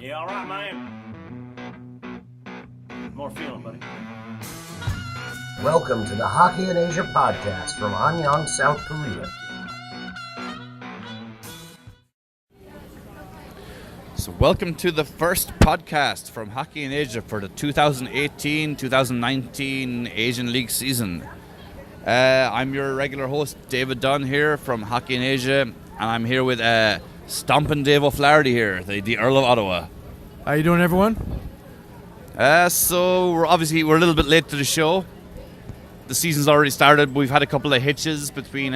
Yeah, all right, man. More feeling, buddy. Welcome to the Hockey in Asia podcast from Anyang, South Korea. So welcome to the first podcast from Hockey in Asia for the 2018-2019 Asian League season. I'm your regular host, David Dunne here from Hockey in Asia, and I'm here with Stompin Dave O'Flaherty here, the Earl of Ottawa. How you doing, everyone? So we're a little bit late to the show. The season's already started. We've had a couple of hitches between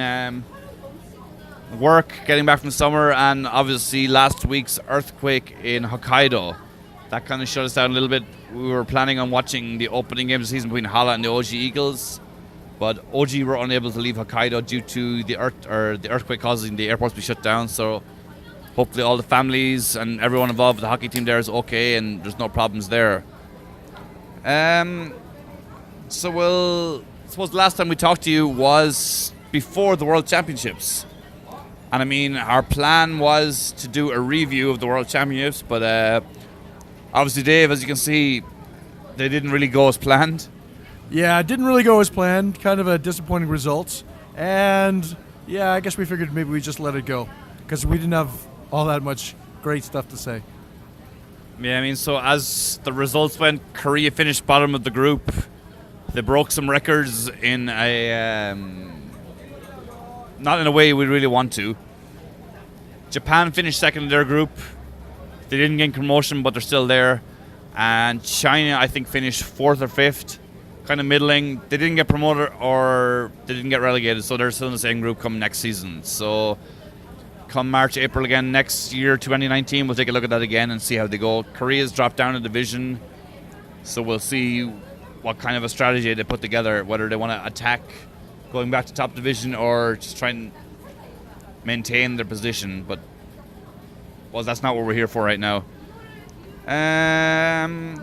work, getting back from summer, and obviously last week's earthquake in Hokkaido. That kind of shut us down a little bit. We were planning on watching the opening game of the season between Hala and the OG Eagles, but OG were unable to leave Hokkaido due to the earthquake causing the airports to be shut down. So hopefully all the families and everyone involved with the hockey team there is okay and there's no problems there. I suppose the last time we talked to you was before the World Championships. And I mean, our plan was to do a review of the World Championships, but obviously, Dave, as you can see, they didn't really go as planned. Yeah, it didn't really go as planned. Kind of a disappointing results. And yeah, I guess we figured maybe we just let it go because we didn't have all that much great stuff to say. Yeah, I mean, so as the results went, Korea finished bottom of the group. They broke some records in a not in a way we really want to. Japan finished second in their group. They didn't gain promotion, but they're still there. And China, I think, finished fourth or fifth, kind of middling. They didn't get promoted or they didn't get relegated, so they're still in the same group come next season. So come March, April again next year, 2019, we'll take a look at that again and see how they go. Korea's dropped down a division, so we'll see what kind of a strategy they put together, whether they want to attack going back to top division or just try and maintain their position. But that's not what we're here for right now. I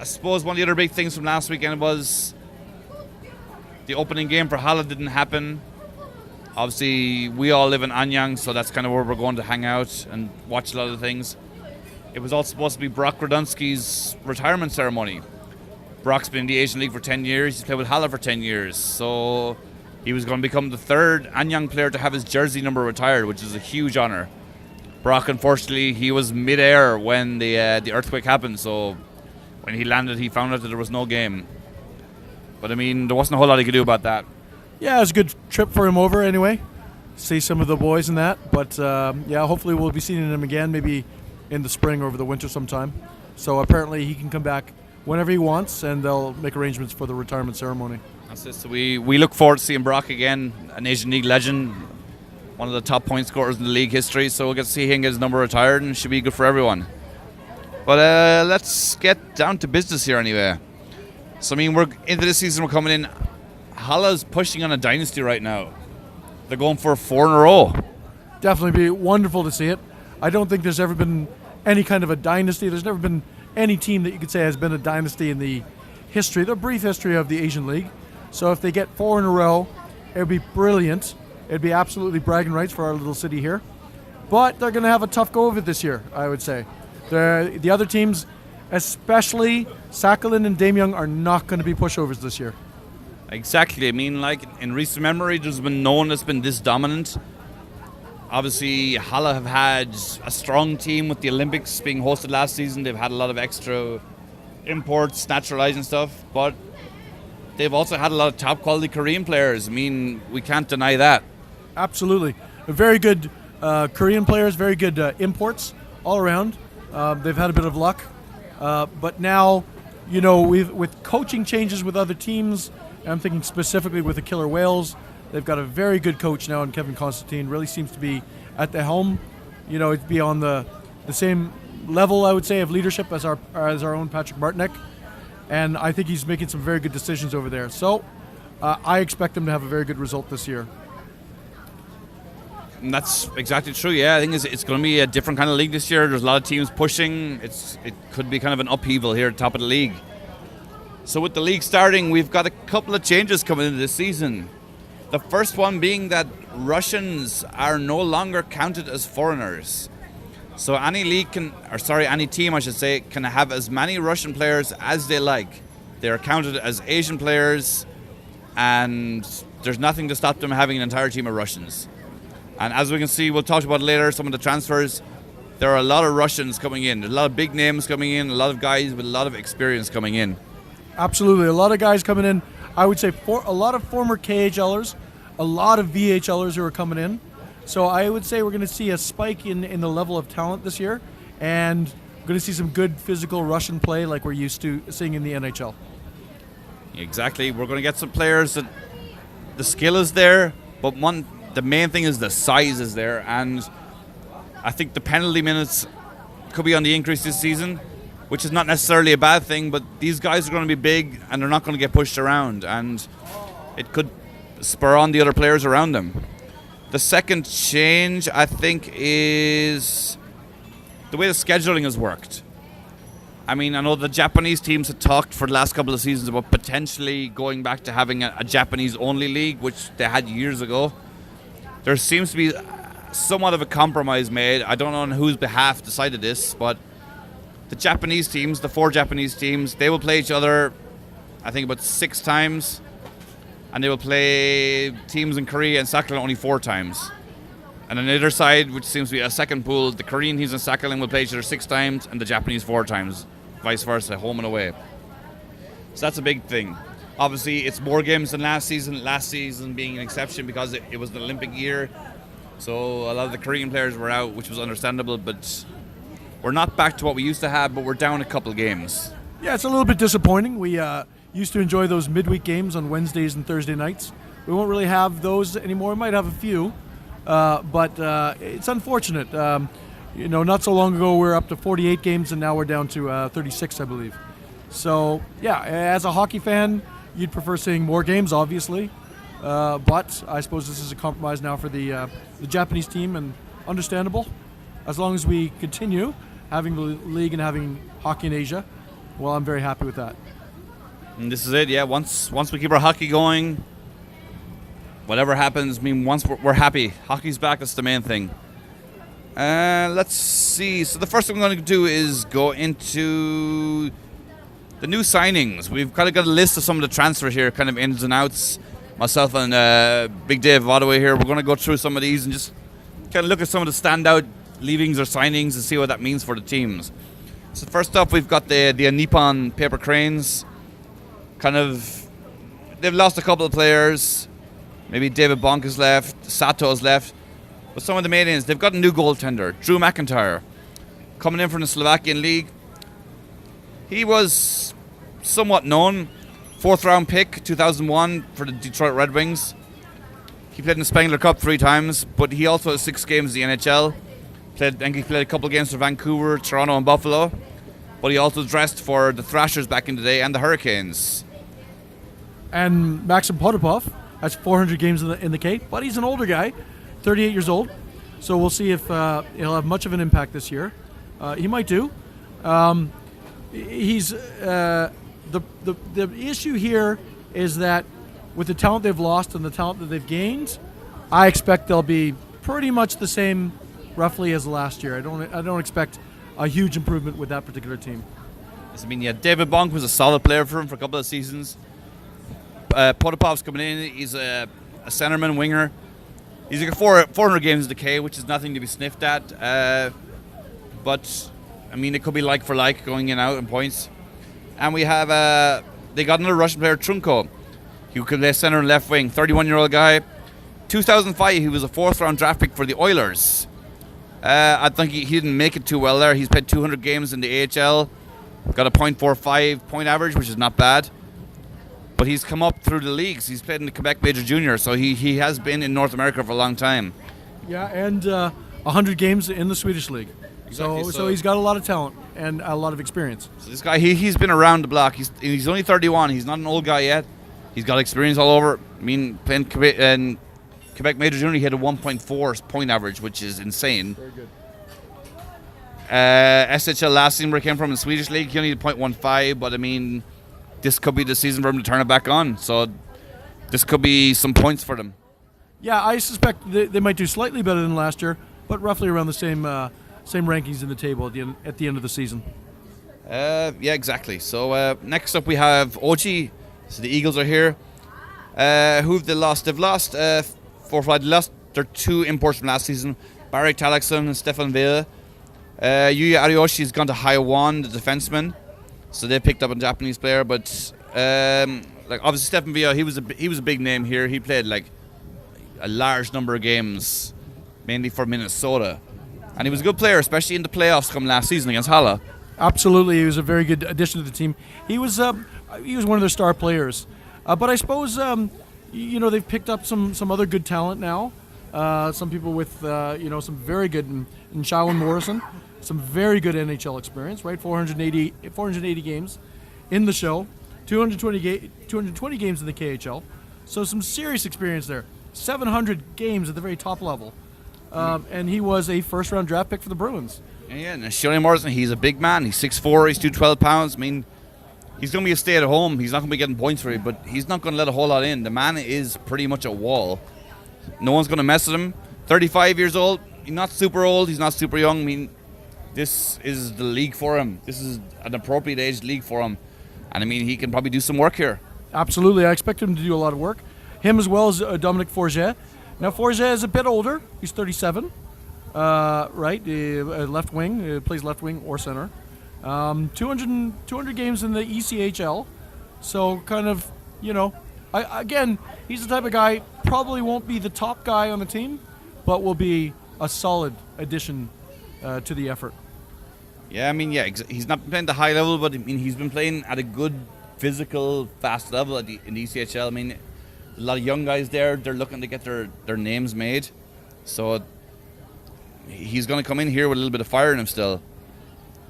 suppose one of the other big things from last weekend was the opening game for Hala didn't happen. Obviously, we all live in Anyang, so that's kind of where we're going to hang out and watch a lot of things. It was all supposed to be Brock Radunsky's retirement ceremony. Brock's been in the Asian League for 10 years. He's played with Hala for 10 years. So he was going to become the third Anyang player to have his jersey number retired, which is a huge honor. Brock, unfortunately, he was mid-air when the earthquake happened. So when he landed, he found out that there was no game. But, I mean, there wasn't a whole lot he could do about that. Yeah, it was a good trip for him over anyway. See some of the boys in that. But yeah, hopefully we'll be seeing him again, maybe in the spring or over the winter sometime. So apparently he can come back whenever he wants, and they'll make arrangements for the retirement ceremony. That's it. So we look forward to seeing Brock again, an Asian League legend, one of the top point scorers in the league history. So we'll get to see him get his number retired, and it should be good for everyone. But let's get down to business here anyway. So I mean, we're into this season. We're coming in. Hala's pushing on a dynasty right now. They're going for 4 in a row. Definitely be wonderful to see it. I don't think there's ever been any kind of a dynasty. There's never been any team that you could say has been a dynasty in the brief history of the Asian League. So if they get 4 in a row, it would be brilliant. It would be absolutely bragging rights for our little city here. But they're going to have a tough go of it this year, I would say. The other teams, especially Sakhalin and Daejeon, are not going to be pushovers this year. Exactly. I mean, like, in recent memory, there's been no one that's been this dominant. Obviously, Hala have had a strong team with the Olympics being hosted last season. They've had a lot of extra imports, naturalizing stuff, but they've also had a lot of top-quality Korean players. I mean, we can't deny that. Absolutely. Very good Korean players, very good imports all around. They've had a bit of luck. But now, you know, with coaching changes with other teams, I'm thinking specifically with the Killer Whales, they've got a very good coach now in Kevin Constantine. Really seems to be at the helm. You know, it'd be on the same level, I would say, of leadership as our own Patrick Martinek. And I think he's making some very good decisions over there. So I expect them to have a very good result this year. And that's exactly true, yeah. I think it's going to be a different kind of league this year. There's a lot of teams pushing. It could be kind of an upheaval here at the top of the league. So with the league starting, we've got a couple of changes coming into this season. The first one being that Russians are no longer counted as foreigners. So any any team, I should say, can have as many Russian players as they like. They are counted as Asian players, and there's nothing to stop them having an entire team of Russians. And as we can see, we'll talk about later, some of the transfers, there are a lot of Russians coming in. There's a lot of big names coming in, a lot of guys with a lot of experience coming in. Absolutely. A lot of guys coming in. I would say a lot of former KHLers, a lot of VHLers who are coming in. So I would say we're going to see a spike in the level of talent this year, and we're going to see some good physical Russian play like we're used to seeing in the NHL. Exactly. We're going to get some players that the skill is there, but the main thing is the size is there, and I think the penalty minutes could be on the increase this season, which is not necessarily a bad thing, but these guys are going to be big and they're not going to get pushed around, and it could spur on the other players around them. The second change, I think, is the way the scheduling has worked. I mean, I know the Japanese teams have talked for the last couple of seasons about potentially going back to having a Japanese-only league, which they had years ago. There seems to be somewhat of a compromise made. I don't know on whose behalf decided this, but the Japanese teams, the 4 Japanese teams, they will play each other, I think, about 6 times. And they will play teams in Korea and Sakhalin only 4 times. And on the other side, which seems to be a second pool, the Korean teams in Sakhalin will play each other 6 times and the Japanese 4 times, vice versa, home and away. So that's a big thing. Obviously, it's more games than last season being an exception because it was the Olympic year. So a lot of the Korean players were out, which was understandable, but we're not back to what we used to have, but we're down a couple games. Yeah, it's a little bit disappointing. We used to enjoy those midweek games on Wednesdays and Thursday nights. We won't really have those anymore. We might have a few, but it's unfortunate. Not so long ago we were up to 48 games, and now we're down to 36, I believe. So, yeah, as a hockey fan, you'd prefer seeing more games, obviously. But I suppose this is a compromise now for the Japanese team, and understandable. As long as we continue having the league and having hockey in Asia, well, I'm very happy with that. And this is it, yeah. Once we keep our hockey going, whatever happens, I mean, once we're happy. Hockey's back, that's the main thing. Let's see. So the first thing we're going to do is go into the new signings. We've kind of got a list of some of the transfers here, kind of ins and outs. Myself and Big Dave of Ottawa here, we're going to go through some of these and just kind of look at some of the standout leavings or signings and see what that means for the teams. So first up, we've got the Nippon Paper Cranes. They've lost a couple of players. Maybe David Bonk has left, Sato has left. But some of the main ins, they've got a new goaltender, Drew McIntyre, coming in from the Slovakian League. He was somewhat known. 4th round pick, 2001 for the Detroit Red Wings. He played in the Spengler Cup 3 times, but he also has 6 games in the NHL. I think he played a couple of games for Vancouver, Toronto and Buffalo. But he also dressed for the Thrashers back in the day and the Hurricanes. And Maxim Potapov has 400 games in the K, but he's an older guy, 38 years old. So we'll see if he'll have much of an impact this year. He might do. He's the issue here is that with the talent they've lost and the talent that they've gained, I expect they'll be pretty much the same, roughly, as last year. I don't expect a huge improvement with that particular team. I mean, yeah, David Bonk was a solid player for him for a couple of seasons. Potapov's coming in. He's a centerman, winger. He's got 400 games in the K, which is nothing to be sniffed at. But, I mean, it could be like for like, going in and out in points. And we have, they got another Russian player, Trunko. He could play center and left wing, 31-year-old guy. 2005, he was a 4th round draft pick for the Oilers. I think he didn't make it too well there. He's played 200 games in the AHL. Got a .45 point average, which is not bad. But he's come up through the leagues. He's played in the Quebec Major Junior, so he has been in North America for a long time. Yeah, and 100 games in the Swedish League. Exactly. So he's got a lot of talent and a lot of experience. So this guy, he's been around the block. He's only 31. He's not an old guy yet. He's got experience all over. I mean, playing in Quebec Major Junior, he had a 1.4 point average, which is insane. Very good. SHL last season where he came from in the Swedish League, he only had 0.15, but I mean, this could be the season for him to turn it back on. So this could be some points for them. Yeah, I suspect they might do slightly better than last year, but roughly around the same rankings in the table at the end of the season. Yeah, exactly. So next up we have OG. So the Eagles are here. Who've they lost? They've lost 4 or 5. They lost their 2 imports from last season, Barry Talaxon and Stefan Villa. Yuya Arioshi's gone to Haiwan, the defenseman. So they picked up a Japanese player, but like obviously Stefan Villa, he was a big name here. He played like a large number of games, mainly for Minnesota, and he was a good player, especially in the playoffs come last season against Halle. Absolutely, he was a very good addition to the team. He was one of their star players, but I suppose they've picked up some other good talent now. Some people with some very good in Shawan Morrison, some very good NHL experience, right? 480 games in the show, 220 games in the KHL, so some serious experience there. 700 games at the very top level, and he was a first-round draft pick for the Bruins. Yeah, and Shawan Morrison, he's a big man. He's 6'4", he's 212 pounds. I mean, he's going to be a stay-at-home. He's not going to be getting points for it, but he's not going to let a whole lot in. The man is pretty much a wall. No one's going to mess with him. 35 years old. He's not super old. He's not super young. I mean, this is the league for him. This is an appropriate age league for him. And I mean, he can probably do some work here. Absolutely. I expect him to do a lot of work. Him as well as Dominic Forget. Now, Forget is a bit older. He's 37. Right? Left wing. Plays left wing or center. 200 games in the ECHL. So kind of, again, he's the type of guy, probably won't be the top guy on the team, but will be a solid addition to the effort. Yeah, I mean, he's not playing the high level, but I mean, he's been playing at a good physical, fast level in the ECHL. I mean, a lot of young guys there, they're looking to get their names made. So he's going to come in here with a little bit of fire in him still.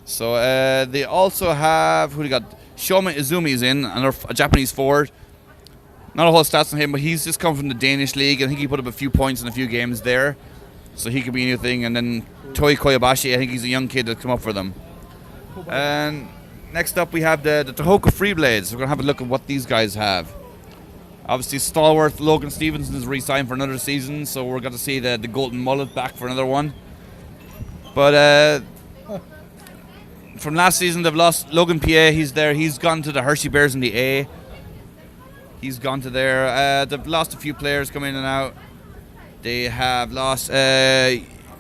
So they also have, who they got? Shoma Izumi is in, a Japanese forward. Not a whole stats on him, but he's just come from the Danish league. I think he put up a few points in a few games there, so he could be a new thing. And then Toi Koyabashi, I think he's a young kid that's come up for them. And next up we have the Tohoku Free Blades. We're going to have a look at what these guys have. Obviously, stalwart Logan Stevenson is re-signed for another season, so we're going to see the golden mullet back for another one. But from last season, they've lost Logan Pierre. He's there. He's gone to the Hershey Bears in the A. He's gone to there. They've lost a few players coming in and out. They have lost Ishioro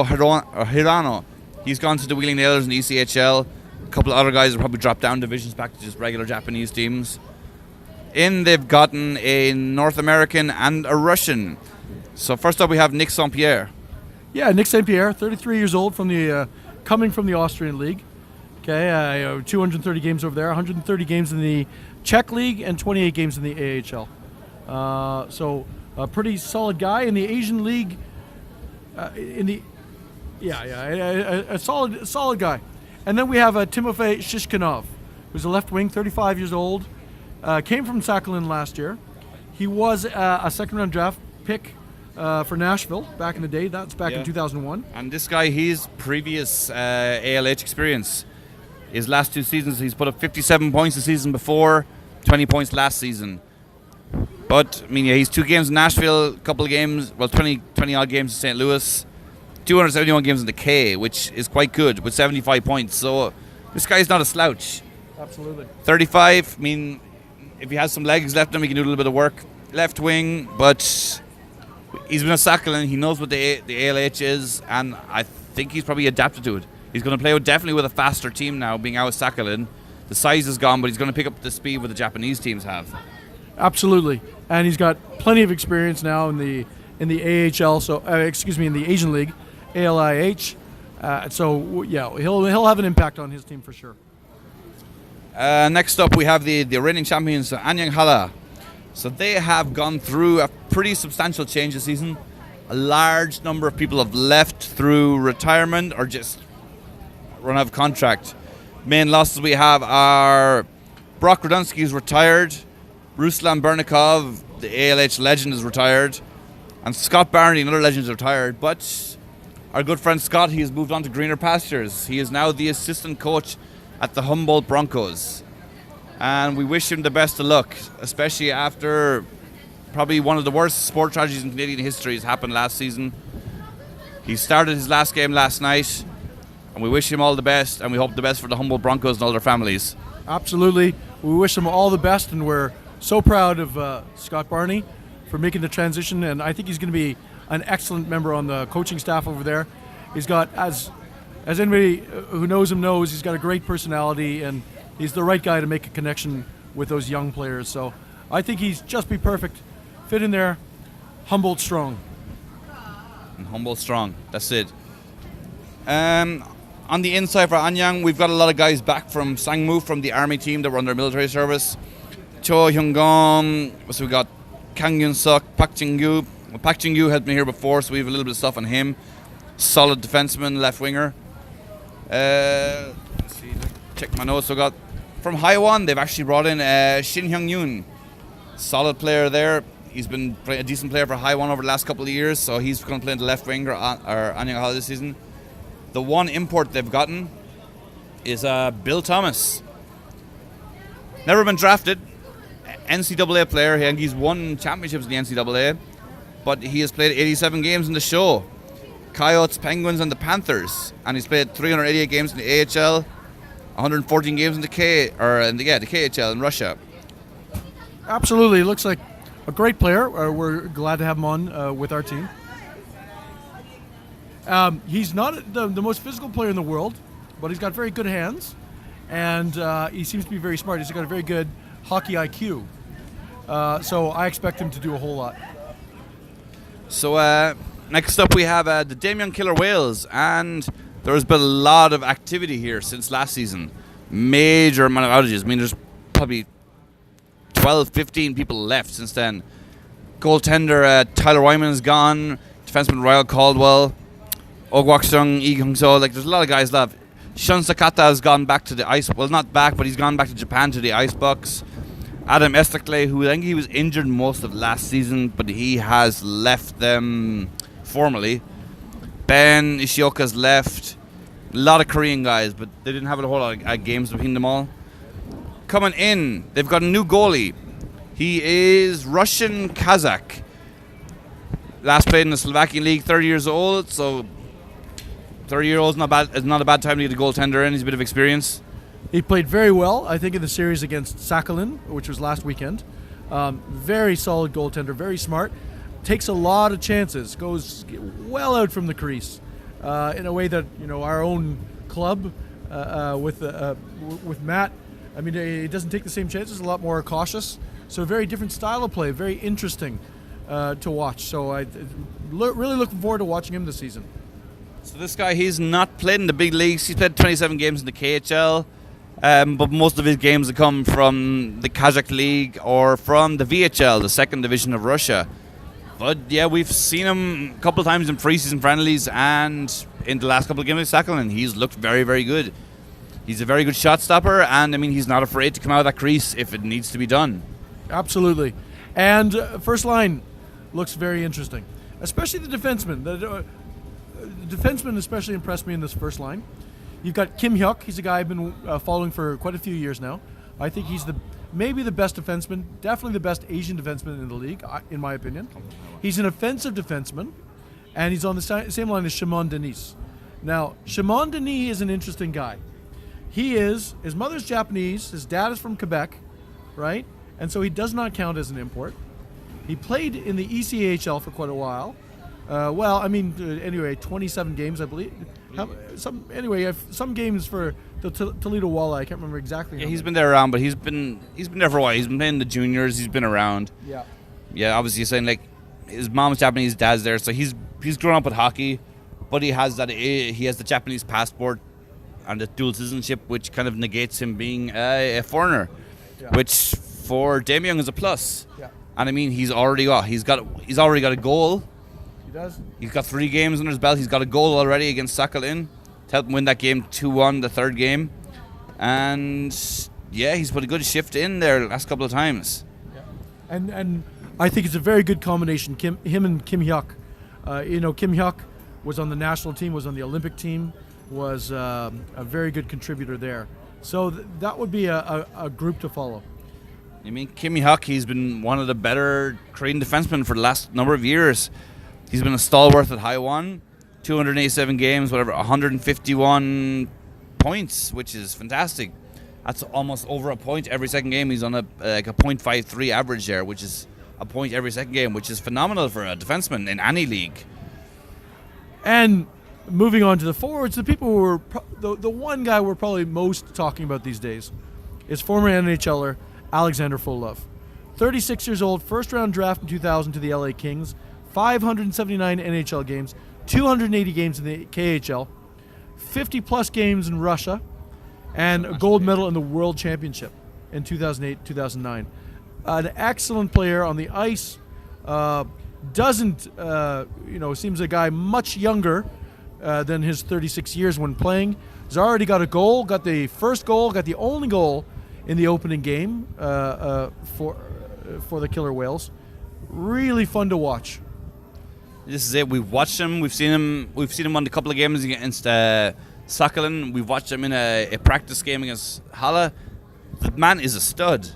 Hirano. He's gone to the Wheeling Nailers in the ECHL. A couple of other guys have probably dropped down divisions back to just regular Japanese teams. They've gotten a North American and a Russian. So first up we have Nick St. Pierre. Yeah, Nick St. Pierre, 33 years old, coming from the Austrian League. Okay, 230 games over there, 130 games in the Czech League, and 28 games in the AHL. So a pretty solid guy in the Asian League. A solid guy. And then we have Timofey Shishkinov, who's a left wing, 35 years old. Came from Sakhalin last year. He was a second-round draft pick for Nashville back in the day. That's back in 2001. And this guy, his previous ALH experience, his last 2 seasons, he's put up 57 points the season before, 20 points last season. But, I mean, he's 2 games in Nashville, a couple of games, 20-odd games in St. Louis, 271 games in the K, which is quite good, with 75 points. So this guy's not a slouch. Absolutely. 35, I mean, if he has some legs left him, he can do a little bit of work. Left wing, but he's been a Sakhalin. He knows what the ALH is, and I think he's probably adapted to it. He's going to play definitely with a faster team now, being out of Sakhalin. The size is gone, but he's going to pick up the speed what the Japanese teams have. Absolutely, and he's got plenty of experience now in the AHL. So in the Asian League, ALIH. He'll have an impact on his team for sure. Next up, we have the reigning champions, Anyang Halle. So they have gone through a pretty substantial change this season. A large number of people have left through retirement or just run out of contract. Main losses we have are Brock Radunsky, who's retired. Ruslan Bernikov, the ALH legend, is retired. And Scott Barney, another legend, is retired. But our good friend Scott, he has moved on to greener pastures. He is now the assistant coach at the Humboldt Broncos. And we wish him the best of luck, especially after probably one of the worst sport tragedies in Canadian history has happened last season. He started his last game last night, and we wish him all the best, and we hope the best for the Humboldt Broncos and all their families. Absolutely. We wish him all the best, and we're so proud of Scott Barney for making the transition, and I think he's going to be an excellent member on the coaching staff over there. He's got, as anybody who knows him knows, he's got a great personality, and he's the right guy to make a connection with those young players. So I think he's just be perfect, fit in there, Humboldt strong. And Humboldt strong, that's it. On the inside for Anyang, we've got a lot of guys back from Sangmu, from the army team that were on their military service. Cho Hyung-gong, so we got Kang Yun-suk, Pak Jin-gyu. Well, Pak Jin-gyu has been here before, so we have a little bit of stuff on him. Solid defenseman, left winger. Let's see, check my notes. So we got from Haiwan, they've actually brought in Shin Hyung-yoon. Solid player there. He's been a decent player for Haiwan over the last couple of years, so he's going to play in the left wing or Anyang Hall this season. The one import they've gotten is Bill Thomas. Never been drafted. NCAA player, and he's won championships in the NCAA, but he has played 87 games in the show. Coyotes, Penguins, and the Panthers, and he's played 388 games in the AHL, 114 games in the KHL in Russia. Absolutely, looks like a great player. We're glad to have him on with our team. He's not the most physical player in the world, but he's got very good hands, and he seems to be very smart. He's got a very good hockey IQ. So I expect him to do a whole lot. So next up we have the Damien Killer Whales, and there's been a lot of activity here since last season. Major amount of outages. I mean, there's probably 12, 15 people left since then. Goaltender Tyler Wyman is gone. Defenseman Ryle Caldwell. Ogwak Sung, Lee Hung-so. Like, there's a lot of guys left. Shun Sakata has gone back to the ice. Well, not back, but he's gone back to Japan to the Icebox. Adam Estakle, who I think he was injured most of last season, but he has left them formally. Ben Ishioka's left. A lot of Korean guys, but they didn't have a whole lot of games between them all. Coming in, they've got a new goalie. He is Russian Kazakh. Last played in the Slovakian league, 30 years old, so 30-year-old is not a bad time to get a goaltender in. He's a bit of experience. He played very well, I think, in the series against Sakhalin, which was last weekend. Very solid goaltender, very smart. Takes a lot of chances, goes well out from the crease in a way that, you know, our own club with Matt, I mean, he doesn't take the same chances, a lot more cautious. So a very different style of play, very interesting to watch. So I really looking forward to watching him this season. So this guy, he's not played in the big leagues. He's played 27 games in the KHL, but most of his games have come from the Kazakh league or from the VHL, the second division of Russia. But yeah, we've seen him a couple of times in preseason friendlies and in the last couple of games with Sakhalin. He's looked very, very good. He's a very good shot stopper, and I mean, he's not afraid to come out of that crease if it needs to be done. Absolutely. And first line looks very interesting, especially the defenseman. The defenseman especially impressed me in this first line. You've got Kim Hyuk. He's a guy I've been following for quite a few years now. I think he's maybe the best defenseman, definitely the best Asian defenseman in the league, in my opinion. He's an offensive defenseman, and he's on the same line as Shimon Denis. Now, Shimon Denis is an interesting guy. His mother's Japanese, his dad is from Quebec, right? And so he does not count as an import. He played in the ECHL for quite a while. Anyway, 27 games, I believe. Some games for the Toledo Walleye. I can't remember exactly. Yeah, he's been there around, but he's been there for a while. He's been playing the juniors. He's been around. Yeah. Yeah, obviously, you're saying like his mom's Japanese, dad's there, so he's grown up with hockey, but he has the Japanese passport and the dual citizenship, which kind of negates him being a foreigner, which for Damien is a plus. Yeah. And I mean, he's already got a goal. He does. He's got 3 games under his belt. He's got a goal already against Sakhalin to help him win that game 2-1, the third game. And yeah, he's put a good shift in there the last couple of times. Yeah. And I think it's a very good combination. Him and Kim Hyuk. Kim Hyuk was on the national team, was on the Olympic team, was a very good contributor there. So that would be a group to follow. I mean, Kim Hyuk, he's been one of the better Korean defensemen for the last number of years. He's been a stalwart at Haiwan. 287 games, whatever, 151 points, which is fantastic. That's almost over a point every second game. He's on a .53 average there, which is a point every second game, which is phenomenal for a defenseman in any league. And moving on to the forwards, the people who were the one guy we're probably most talking about these days is former NHLer Alexander Fullov. 36 years old, first round draft in 2000 to the LA Kings, 579 NHL games, 280 games in the KHL, 50 plus games in Russia, and a gold medal in the World Championship in 2008-2009. An excellent player on the ice. Seems a guy much younger than his 36 years when playing. He's already got a goal, got the first goal, got the only goal in the opening game for the Killer Whales. Really fun to watch. This is it. We've watched him. We've seen him on a couple of games against Sakhalin. We've watched him in a practice game against Halle. The man is a stud.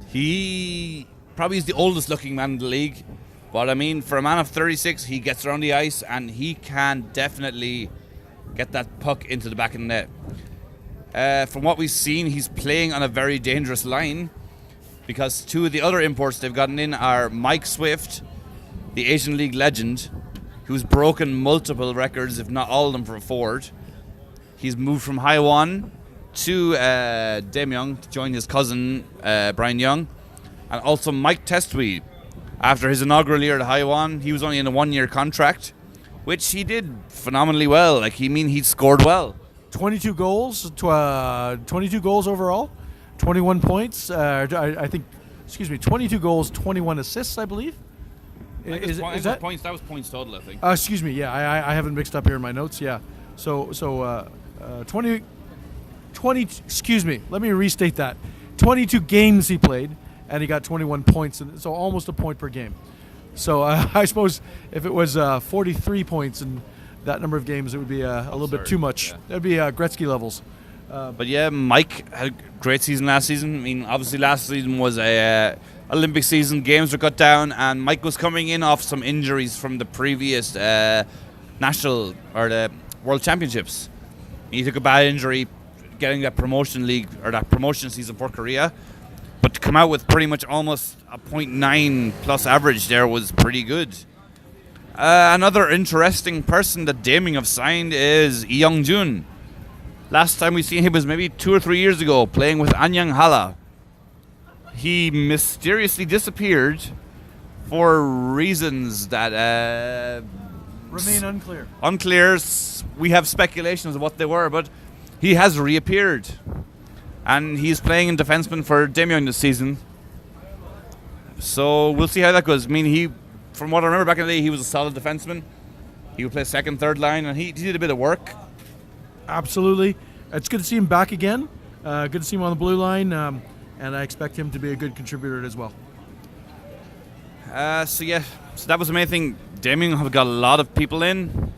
He probably is the oldest looking man in the league. But I mean, for a man of 36, he gets around the ice and he can definitely get that puck into the back of the net. From what we've seen, he's playing on a very dangerous line because two of the other imports they've gotten in are Mike Swift, the Asian League legend, who's broken multiple records, if not all of them, for a forward. He's moved from Haiwan to Daejeon to join his cousin, Brian Young. And also Mike Testwe. After his inaugural year at Haiwan, he was only in a 1-year contract, which he did phenomenally well. He scored well. 22 goals, 22 goals overall, 21 points. 22 goals, 21 assists, I believe. Is that points? That was points total, I think. Excuse me. Yeah, I haven't mixed up here in my notes. Yeah. So 20. Excuse me. Let me restate that. 22 games he played, and he got 21 points, so almost a point per game. So I suppose if it was 43 points in that number of games, it would be a little bit too much. Yeah. That'd be Gretzky levels. But yeah, Mike had a great season last season. I mean, obviously last season was a Olympic season. Games were cut down, and Mike was coming in off some injuries from the previous national or the World Championships. He took a bad injury getting that promotion league or that promotion season for Korea. But to come out with pretty much almost a .9 plus average there was pretty good. Another interesting person that Daejeon have signed is Young Jun. Last time we seen him was maybe 2 or 3 years ago playing with Anyang Hala. He mysteriously disappeared for reasons that Remain unclear. Unclear. We have speculations of what they were, but he has reappeared. And he's playing in defenseman for Daejeon this season. So we'll see how that goes. I mean, from what I remember back in the day, he was a solid defenseman. He would play second, third line, and he did a bit of work. Absolutely. It's good to see him back again. Good to see him on the blue line, and I expect him to be a good contributor as well. So that was the main thing. Daejeon have got a lot of people in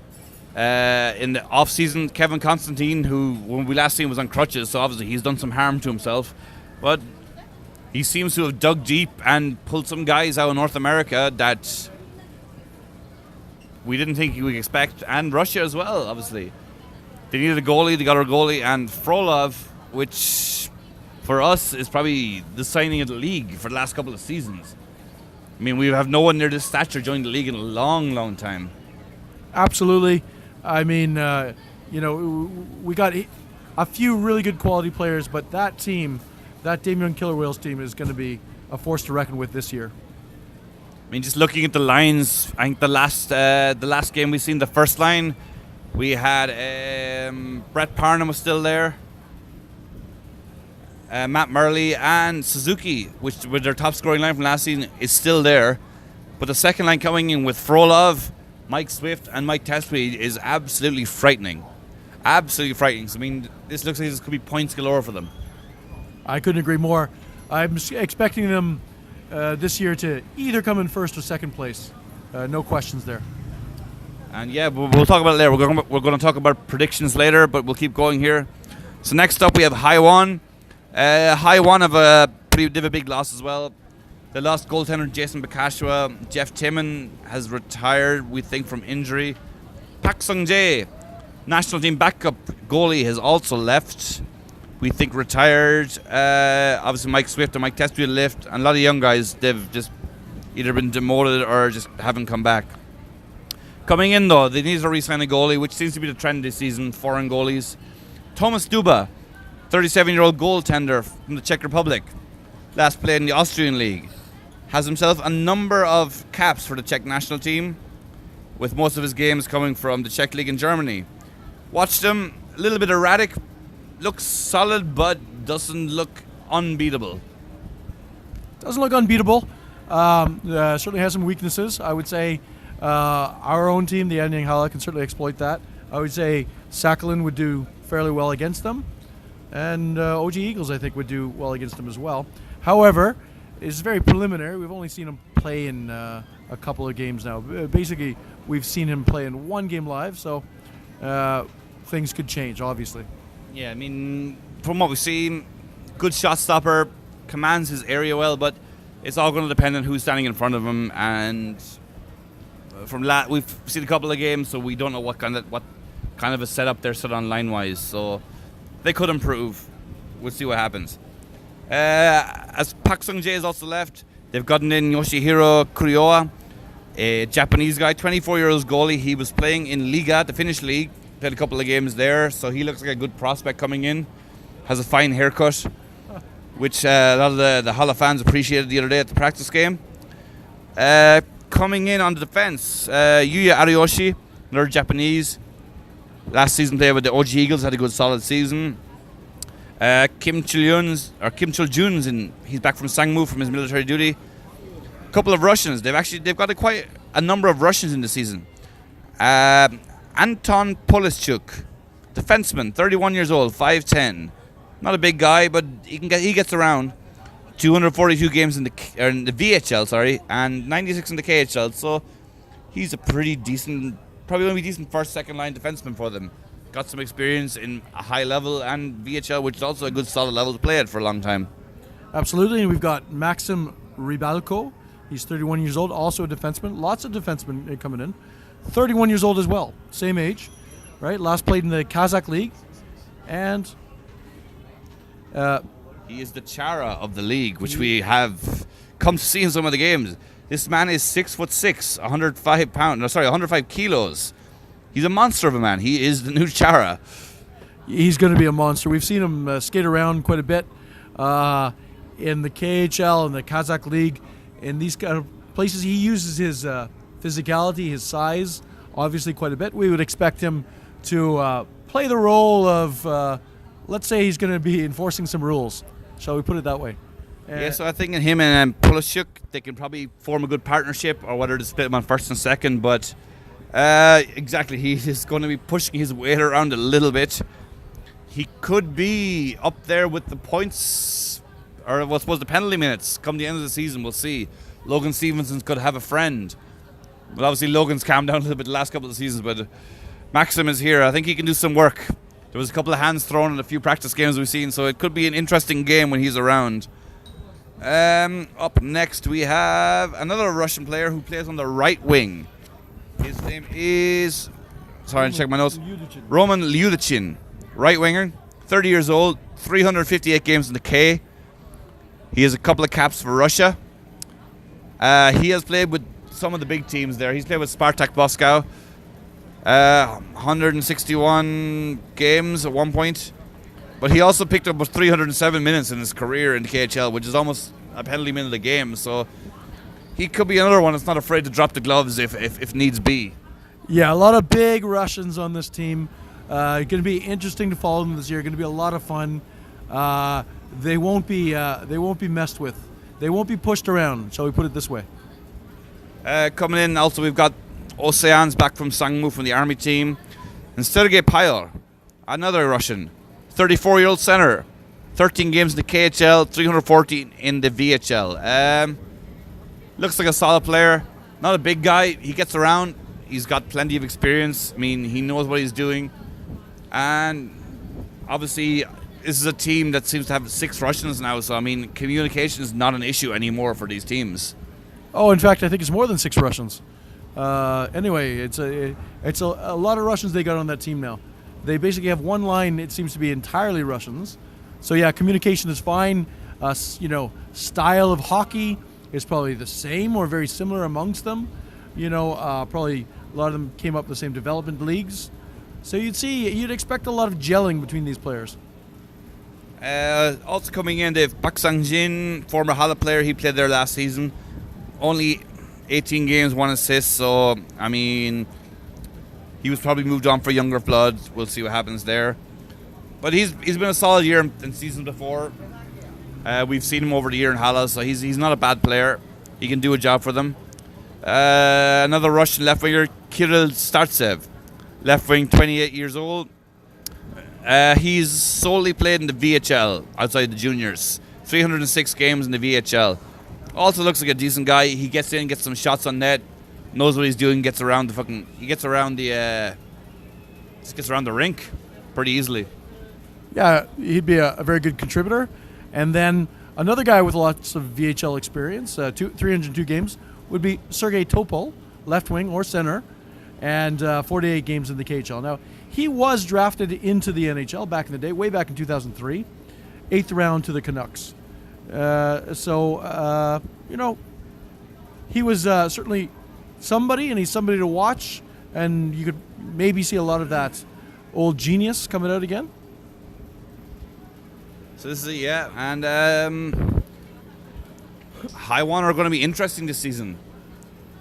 the off-season. Kevin Constantine, who when we last seen was on crutches, so obviously he's done some harm to himself. But he seems to have dug deep and pulled some guys out of North America that we didn't think we would expect, and Russia as well, obviously. They needed a goalie, they got our goalie, and Frolov, which for us is probably the signing of the league for the last couple of seasons. I mean, we have no one near this stature joined the league in a long, long time. Absolutely. I mean, we got a few really good quality players, but that team, that Daejeon Killer Whales team, is going to be a force to reckon with this year. I mean, just looking at the lines, I think the last game we seen, the first line, we had Brett Parnham was still there, Matt Murley and Suzuki, which with their top scoring line from last season, is still there. But the second line coming in with Frolov, Mike Swift, and Mike Testwe is absolutely frightening. Absolutely frightening. So, I mean, this looks like this could be points galore for them. I couldn't agree more. I'm expecting them this year to either come in first or second place. No questions there. And yeah, we'll talk about it later. We're going to talk about predictions later, but we'll keep going here. So next up we have Haiwan. Haiwan have a big loss as well. They lost goaltender Jason Bakashwa. Jeff Timmon has retired, we think, from injury. Pak Sung-jae, national team backup goalie, has also left. We think retired. Obviously, Mike Swift and Mike Testfield left. And a lot of young guys, they've just either been demoted or just haven't come back. Coming in, though, they need to re-sign a goalie, which seems to be the trend this season, foreign goalies. Thomas Duba, 37-year-old goaltender from the Czech Republic, last played in the Austrian League, has himself a number of caps for the Czech national team, with most of his games coming from the Czech League in Germany. Watched him, a little bit erratic, looks solid, but doesn't look unbeatable. Doesn't look unbeatable. Certainly has some weaknesses. I would say our own team, the Anyang Hala, can certainly exploit that. I would say Sakhalin would do fairly well against them, and OG Eagles, I think, would do well against them as well. However, it's very preliminary. We've only seen him play in a couple of games now. Basically, we've seen him play in one game live, so things could change, obviously. Yeah, I mean, from what we've seen, good shot stopper, commands his area well, but it's all going to depend on who's standing in front of him. And we've seen a couple of games, so we don't know what kind of a setup they're set on line-wise. So they could improve. We'll see what happens. As Pak Sung-jae has also left, they've gotten in Yoshihiro Kurioa, a Japanese guy, 24-year-old goalie. He was playing in Liga, the Finnish league, played a couple of games there, so he looks like a good prospect coming in. Has a fine haircut, which a lot of the Hala fans appreciated the other day at the practice game. Coming in on the defense, Yuya Ariyoshi, another Japanese. Last season played with the OG Eagles, had a good solid season. Kim Chul-jun's he's back from Sangmu from his military duty. A couple of Russians. They've got quite a number of Russians in the season. Anton Polischuk, defenseman, 31 years old, 5'10". Not a big guy, but he gets around. 242 games in the VHL, and 96 in the KHL. So he's a pretty decent, probably going to be decent first, second line defenseman for them. Got some experience in a high level and VHL, which is also a good solid level to play at for a long time. Absolutely. And we've got Maxim Rybalko. He's 31 years old, also a defenseman. Lots of defensemen coming in. 31 years old as well, same age, right? Last played in the Kazakh league, and he is the Chara of the league, which we have come to see in some of the games. This man is 6'6", 105 kilos. He's a monster of a man. He is the new Chara. He's going to be a monster. We've seen him skate around quite a bit in the KHL and the Kazakh league. In these kind of places, he uses his physicality, his size, obviously quite a bit. We would expect him to play the role of, let's say he's going to be enforcing some rules. Shall we put it that way? Yeah, so I think in him and Polishuk, they can probably form a good partnership, or whether to split them on first and second. But exactly, he is going to be pushing his weight around a little bit. He could be up there with the points, or I suppose the penalty minutes. Come the end of the season, we'll see. Logan Stevenson could have a friend. Well, obviously Logan's calmed down a little bit the last couple of seasons, but Maxim is here. I think he can do some work. There was a couple of hands thrown in a few practice games we've seen, so it could be an interesting game when he's around. Up next we have another Russian player who plays on the right wing. His name is... Sorry, I check my notes. Roman Lyudichin, right winger, 30 years old, 358 games in the K. He has a couple of caps for Russia. He has played with some of the big teams there. He's played with Spartak Moscow. 161 games at one point. But he also picked up 307 minutes in his career in the KHL, which is almost a penalty minute a game. So he could be another one that's not afraid to drop the gloves if needs be. Yeah, a lot of big Russians on this team. Going to be interesting to follow them this year. Going to be a lot of fun. They won't be messed with. They won't be pushed around. Shall we put it this way? Coming in also, we've got Oceans back from Sangmu from the army team. And Sergei Payol, another Russian, 34-year-old center, 13 games in the KHL, 314 in the VHL. Looks like a solid player. Not a big guy. He gets around. He's got plenty of experience. I mean, he knows what he's doing. And obviously, this is a team that seems to have 6 Russians now. So, I mean, communication is not an issue anymore for these teams. Oh, in fact, I think it's more than 6 Russians. Anyway, it's a lot of Russians they got on that team now. They basically have one line. It seems to be entirely Russians. So yeah, communication is fine. Style of hockey is probably the same or very similar amongst them. Probably a lot of them came up the same development leagues. So you'd expect a lot of gelling between these players. Also coming in, they've Pak Sang-jin, former Hala player. He played there last season. Only 18 games, 1 assist. So, I mean, he was probably moved on for younger blood. We'll see what happens there. But he's been a solid year in season before. We've seen him over the year in Hala, so he's not a bad player. He can do a job for them. Another Russian left winger, Kirill Startsev, left wing, 28 years old. He's solely played in the VHL outside the juniors. 306 games in the VHL. Also looks like a decent guy. He gets in, gets some shots on net, knows what he's doing, gets around the rink pretty easily. Yeah, he'd be a very good contributor. And then another guy with lots of VHL experience, 302 games, would be Sergei Topol, left wing or center, and 48 games in the KHL. Now, he was drafted into the NHL back in the day, way back in 2003, 8th round to the Canucks. He was certainly somebody, and he's somebody to watch, and you could maybe see a lot of that old genius coming out again. So this is and Haiwan are going to be interesting this season.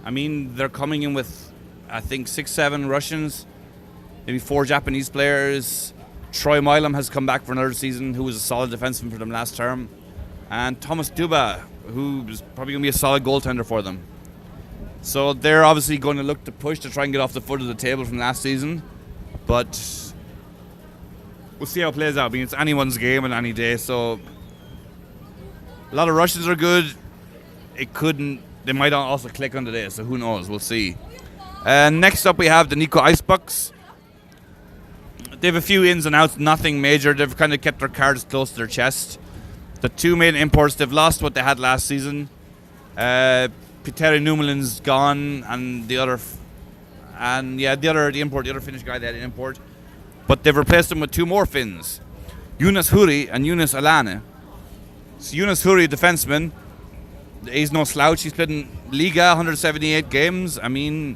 I mean, they're coming in with, I think, 6-7 Russians, maybe 4 Japanese players. Troy Milam has come back for another season, who was a solid defenseman for them last term. And Thomas Duba, who is probably going to be a solid goaltender for them. So they're obviously going to look to push to try and get off the foot of the table from last season. But we'll see how it plays out. I mean, it's anyone's game on any day, so a lot of Russians are good. They might also click on the day, so who knows? We'll see. Next up, we have the Nico Icebucks. They have a few ins and outs, nothing major. They've kind of kept their cards close to their chest. The 2 main imports, they've lost what they had last season. Petteri Numelin's gone, and the other Finnish guy they had to import. But they've replaced him with 2 more Finns, Jonas Huri and Jonas Alane. So Jonas Huri, defenseman, he's no slouch. He's played in Liga, 178 games. I mean,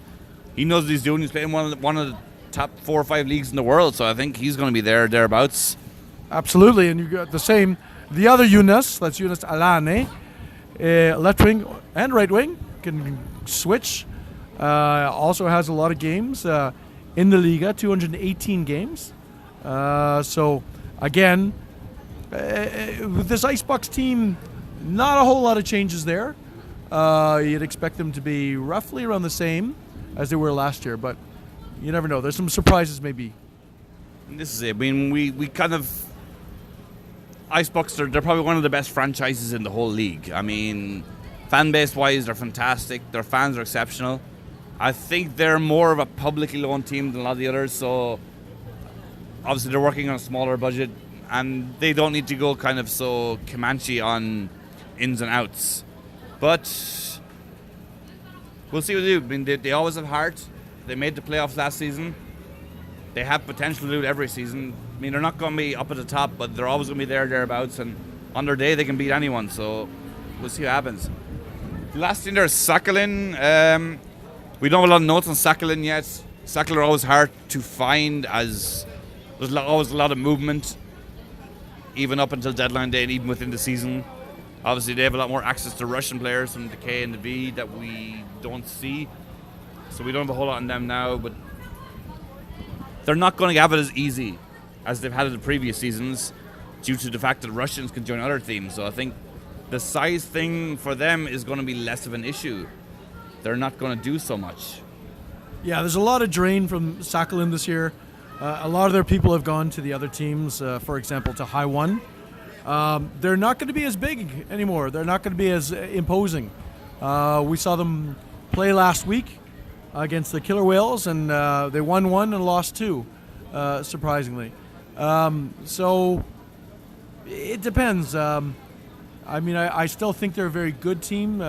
he knows what he's doing. He's playing one of the top 4 or 5 leagues in the world, so I think he's going to be thereabouts. Absolutely, and you've got the other Jonas, that's Jonas Alane, left wing and right wing, can switch. Also has a lot of games in the Liga, 218 games. So, again, with this Icebucks team, not a whole lot of changes there. You'd expect them to be roughly around the same as they were last year, but you never know. There's some surprises maybe. And this is it. I mean, we kind of... Icebucks, they're probably one of the best franchises in the whole league. I mean, fan base-wise, they're fantastic. Their fans are exceptional. I think they're more of a publicly loaned team than a lot of the others, so obviously they're working on a smaller budget, and they don't need to go kind of so Comanche on ins and outs. But we'll see what they do. I mean, they always have heart. They made the playoffs last season. They have potential to do it every season. I mean, they're not going to be up at the top, but they're always going to be thereabouts, and on their day they can beat anyone, so we'll see what happens. The last team there is Sakhalin. We don't have a lot of notes on Sakhalin yet. Sakhalin are always hard to find, as there's always a lot of movement, even up until deadline day and even within the season. Obviously, they have a lot more access to Russian players from the K and the V that we don't see, so we don't have a whole lot on them now, but they're not going to have it as easy as they've had it in the previous seasons due to the fact that Russians can join other teams. So I think the size thing for them is going to be less of an issue. They're not going to do so much. Yeah, there's a lot of drain from Sakhalin this year. A lot of their people have gone to the other teams, for example, to Haiwan. They're not going to be as big anymore. They're not going to be as imposing. We saw them play last week against the Killer Whales, and they won 1 and lost 2, surprisingly. So it depends. I mean, I still think they're a very good team.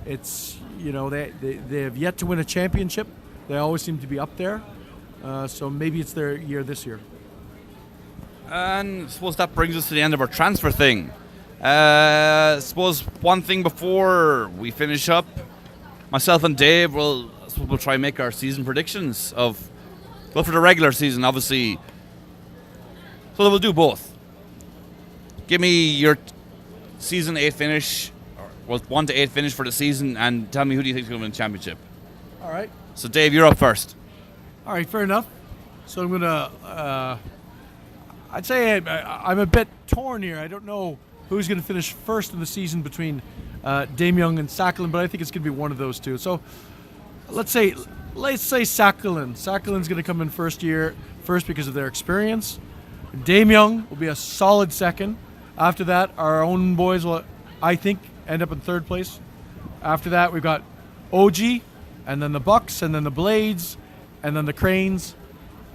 It's, they have yet to win a championship. They always seem to be up there. So maybe it's their year this year. And I suppose that brings us to the end of our transfer thing. I suppose one thing before we finish up, myself and Dave we'll try and make our season predictions for the regular season, obviously. So we'll do both. Give me your season 8 finish, or 1 to 8 finish for the season, and tell me who do you think is going to win the championship. All right. So Dave, you're up first. All right, fair enough. So I'm going to, I'd say I'm a bit torn here. I don't know who's going to finish first in the season between Damyoung and Sakhalin, but I think it's going to be one of those two. So let's say Sakhalin. Sakhalin's going to come in first because of their experience. Damyoung will be a solid second. After that, our own boys will, I think, end up in third place. After that, we've got OG, and then the Bucks, and then the Blades, and then the Cranes,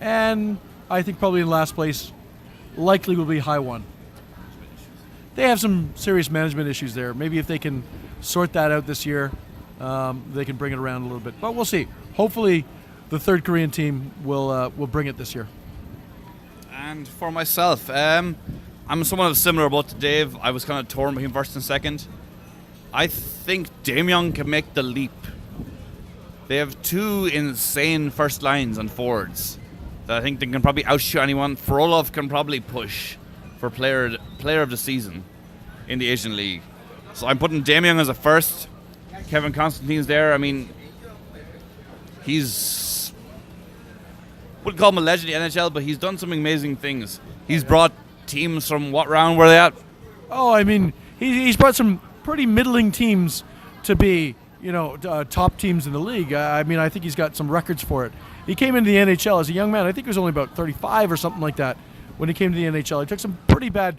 and I think probably in last place likely will be High One. They have some serious management issues there. Maybe if they can sort that out this year, they can bring it around a little bit. But we'll see. Hopefully, the third Korean team will bring it this year. And for myself, I'm somewhat of a similar boat to Dave. I was kind of torn between first and second. I think Damyoung can make the leap. They have two insane first lines and forwards that I think they can probably outshoot anyone. Frolov can probably push for player of the season in the Asian League. So I'm putting Damyoung as a first. Kevin Constantine's there. I mean, he's, wouldn't call him a legend in the NHL, but he's done some amazing things. He's brought teams from what round were they at? Oh, I mean, he's brought some pretty middling teams to be, top teams in the league. I mean, I think he's got some records for it. He came into the NHL as a young man. I think he was only about 35 or something like that when he came to the NHL. He took some pretty bad,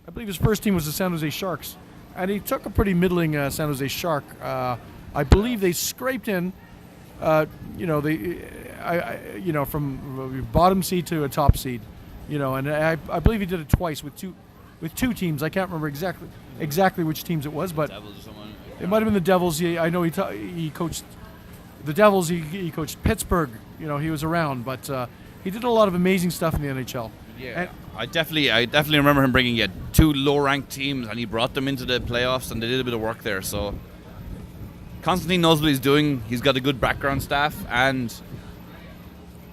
I believe his first team was the San Jose Sharks, and he took a pretty middling San Jose Shark. I believe they scraped in, from bottom seed to a top seed, and I believe he did it twice with two teams. I can't remember exactly which teams it was, but it might have been the Devils. I know he coached the Devils. He coached Pittsburgh. He was around, but he did a lot of amazing stuff in the NHL. Yeah, and I definitely remember him bringing two low-ranked teams, and he brought them into the playoffs, and they did a bit of work there. So Constantine knows what he's doing. He's got a good background staff, and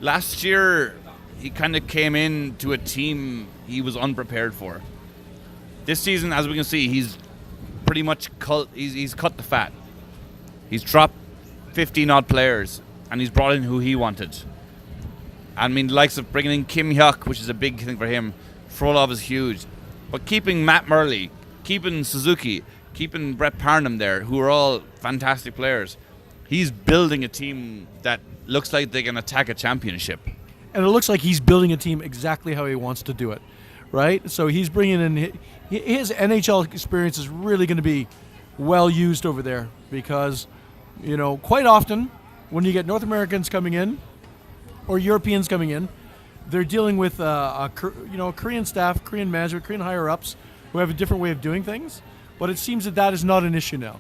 last year he kind of came into a team he was unprepared for. This season, as we can see, he's pretty much he's cut the fat. He's dropped 15-odd players, and he's brought in who he wanted. I mean, the likes of bringing in Kim Hyuk, which is a big thing for him. Frolov is huge. But keeping Matt Murley, keeping Suzuki, keeping Brett Parnham there, who are all fantastic players, he's building a team that looks like they can attack a championship. And it looks like he's building a team exactly how he wants to do it, right? So he's bringing in his NHL experience is really going to be well used over there because, quite often when you get North Americans coming in or Europeans coming in, they're dealing with Korean staff, Korean management, Korean higher-ups who have a different way of doing things. But it seems that is not an issue now,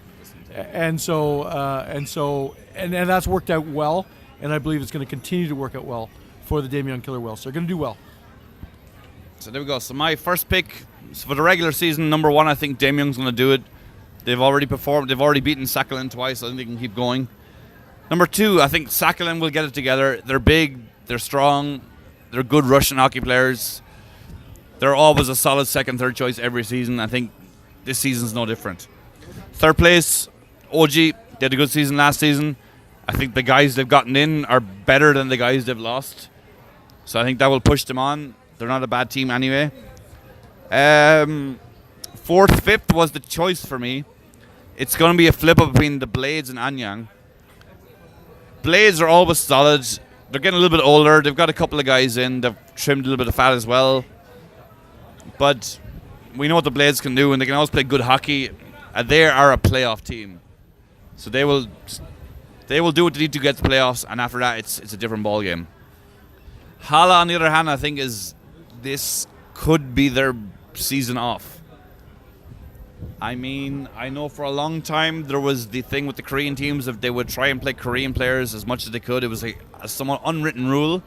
and that's worked out well, and I believe it's going to continue to work out well for the Damyoung Killer Whales. So they're going to do well. So there we go. So my first pick for the regular season, number 1, I think Damyoung's going to do it. They've already performed. They've already beaten Sakhalin twice. I think they can keep going. Number 2, I think Sakhalin will get it together. They're big. They're strong. They're good Russian hockey players. They're always a solid second, third choice every season. I think this season's no different. Third place, OG. They had a good season last season. I think the guys they've gotten in are better than the guys they've lost. So I think that will push them on. They're not a bad team anyway. 4th, 5th was the choice for me. It's going to be a flip-up between the Blades and Anyang. Blades are always solid. They're getting a little bit older. They've got a couple of guys in. They've trimmed a little bit of fat as well. But we know what the Blades can do, and they can always play good hockey. They are a playoff team. So they will do what they need to get to the playoffs, and after that, it's a different ball game. Hala, on the other hand, I think this could be their season off. I mean, I know for a long time there was the thing with the Korean teams, if they would try and play Korean players as much as they could, it was a somewhat unwritten rule.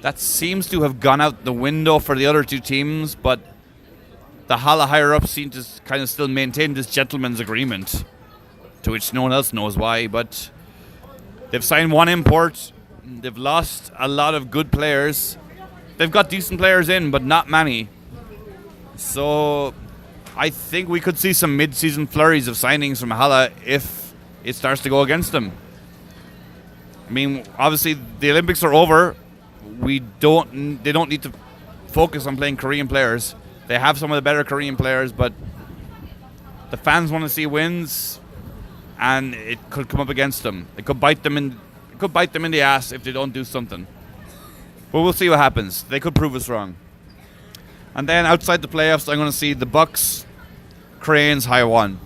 That seems to have gone out the window for the other two teams, but the Hala higher-ups seem to kind of still maintain this gentleman's agreement, to which no one else knows why, but they've signed one import, they've lost a lot of good players. They've got decent players in, but not many. So I think we could see some mid-season flurries of signings from Hala if it starts to go against them. I mean, obviously the Olympics are over. They don't need to focus on playing Korean players. They have some of the better Korean players, but the fans want to see wins, and it could come up against them. It could bite them in the ass if they don't do something. But we'll see what happens. They could prove us wrong. And then outside the playoffs, I'm going to see the Bucks, Cranes, Haiwan.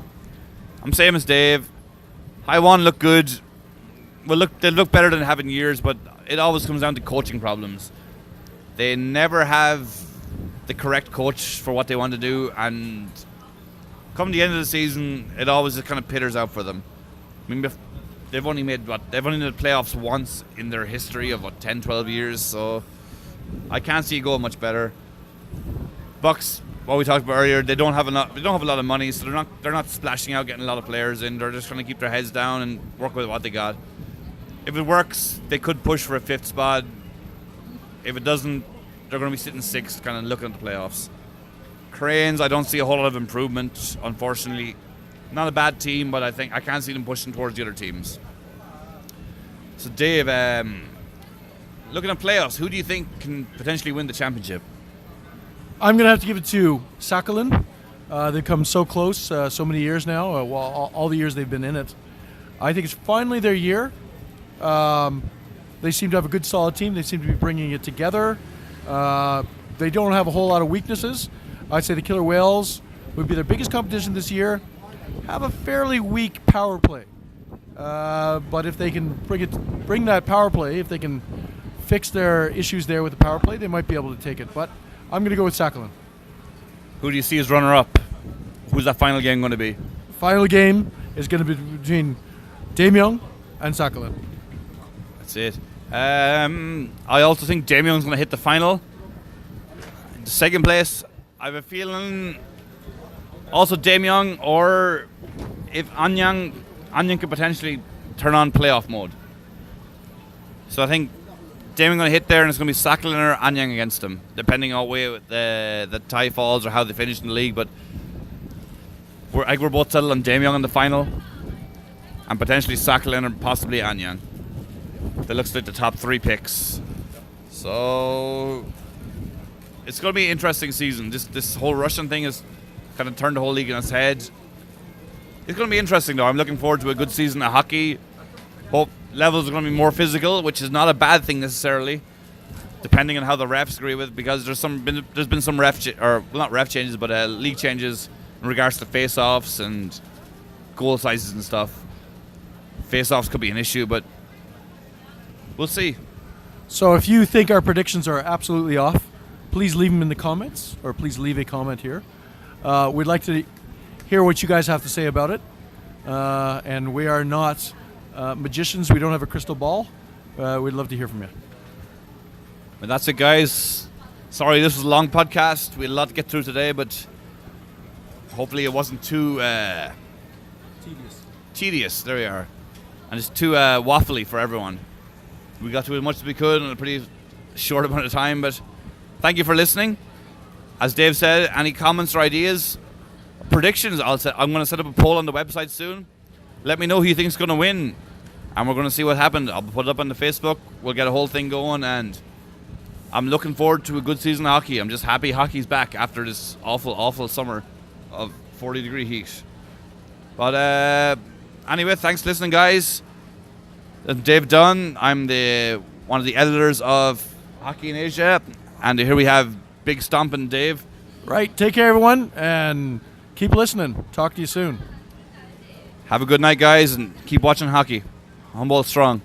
I'm same as Dave. Haiwan look good. They look better than they have in years, but it always comes down to coaching problems. They never have the correct coach for what they want to do, and come the end of the season, it always just kind of pitters out for them. I mean, they've only made the playoffs once in their history of 10, 12 years, so I can't see it going much better. Bucks, what we talked about earlier, they don't have a lot of money, so they're not splashing out getting a lot of players in. They're just trying to keep their heads down and work with what they got. If it works, they could push for a 5th spot. If it doesn't, they're going to be sitting 6th, kind of looking at the playoffs. Cranes, I don't see a whole lot of improvement, unfortunately. Not a bad team, but I can't see them pushing towards the other teams. So Dave, looking at playoffs, who do you think can potentially win the championship? I'm going to have to give it to Sakhalin. They've come so close so many years now, all the years they've been in it. I think it's finally their year. They seem to have a good, solid team. They seem to be bringing it together. They don't have a whole lot of weaknesses. I'd say the Killer Whales would be their biggest competition this year. Have a fairly weak power play. But if they can bring that power play, if they can fix their issues there with the power play, they might be able to take it. But I'm going to go with Sakhalin. Who do you see as runner-up? Who's that final game going to be? Final game is going to be between Daemyeong and Sakhalin. That's it. I also think Daemyeong's going to hit the final. In the second place, I have a feeling also Daemyeong, or if Anyang could potentially turn on playoff mode. So I think Daemyeong going to hit there, and it's going to be Sakhalin or Anyang against him, depending on where the tie falls or how they finish in the league. But I think we're both settled on Daemyeong in the final, and potentially Sakhalin or possibly Anyang. That looks like the top 3 picks. So it's going to be an interesting season. This whole Russian thing has kind of turned the whole league on its head. It's going to be interesting, though. I'm looking forward to a good season of hockey. Hope levels are going to be more physical, which is not a bad thing necessarily, depending on how the refs agree with. Because there's been some not ref changes, but league changes in regards to face-offs and goal sizes and stuff. Face-offs could be an issue, but we'll see. So if you think our predictions are absolutely off, please leave them in the comments, or please leave a comment here. We'd like to hear what you guys have to say about it. And we are not magicians. We don't have a crystal ball. We'd love to hear from you. And that's it, guys. Sorry, this was a long podcast. We had a lot to get through today, but hopefully it wasn't too tedious. There we are. And it's too waffly for everyone. We got to as much as we could in a pretty short amount of time, but thank you for listening. As Dave said, any comments or ideas, predictions, I'm going to set up a poll on the website soon. Let me know who you think is going to win, and we're going to see what happened. I'll put it up on the Facebook. We'll get a whole thing going, and I'm looking forward to a good season of hockey. I'm just happy hockey's back after this awful summer of 40-degree heat. But anyway, thanks for listening, guys. I'm Dave Dunne. I'm one of the editors of Hockey in Asia, and here we have Big Stompin' Dave. Right. Take care, everyone, and keep listening. Talk to you soon. Have a good night, guys, and keep watching hockey. Humboldt strong.